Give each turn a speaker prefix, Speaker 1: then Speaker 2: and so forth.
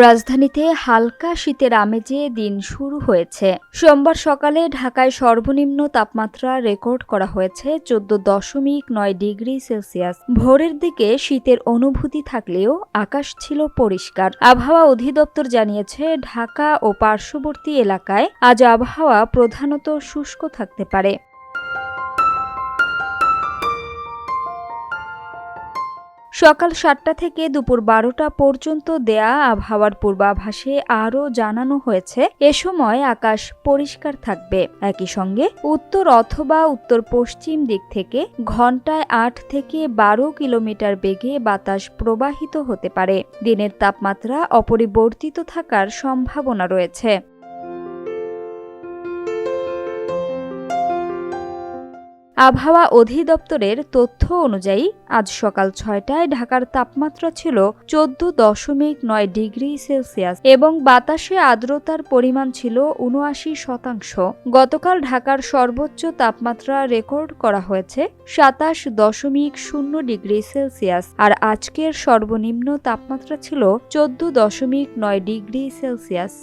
Speaker 1: রাজধানীতে হালকা শীতের আমেজে দিন শুরু হয়েছে। সোমবার সকালে ঢাকায় সর্বনিম্ন তাপমাত্রা রেকর্ড করা হয়েছে 14.9 ডিগ্রি সেলসিয়াস। ভোরের দিকে শীতের অনুভূতি থাকলেও আকাশ ছিল পরিষ্কার। আবহাওয়া অধিদপ্তর জানিয়েছে, ঢাকা ও পার্শ্ববর্তী এলাকায় আজ আবহাওয়া প্রধানত শুষ্ক থাকতে পারে। সকাল 7টা থেকে দুপুর 12টা পর্যন্ত দেয়া আবহাওয়ার পূর্বাভাসে আরও জানানো হয়েছে, এ সময় আকাশ পরিষ্কার থাকবে। একই সঙ্গে উত্তর অথবা উত্তর পশ্চিম দিক থেকে ঘন্টায় 8 থেকে 12 কিলোমিটার বেগে বাতাস প্রবাহিত হতে পারে। দিনের তাপমাত্রা অপরিবর্তিত থাকার সম্ভাবনা রয়েছে। আবহাওয়া অধিদপ্তরের তথ্য অনুযায়ী আজ সকাল 6টায় ঢাকার তাপমাত্রা ছিল 14.9 ডিগ্রি সেলসিয়াস এবং বাতাসে আর্দ্রতার পরিমাণ ছিল 79%। গতকাল ঢাকার সর্বোচ্চ তাপমাত্রা রেকর্ড করা হয়েছে 27.0 ডিগ্রি সেলসিয়াস, আর আজকের সর্বনিম্ন তাপমাত্রা ছিল 14.9 ডিগ্রি সেলসিয়াস।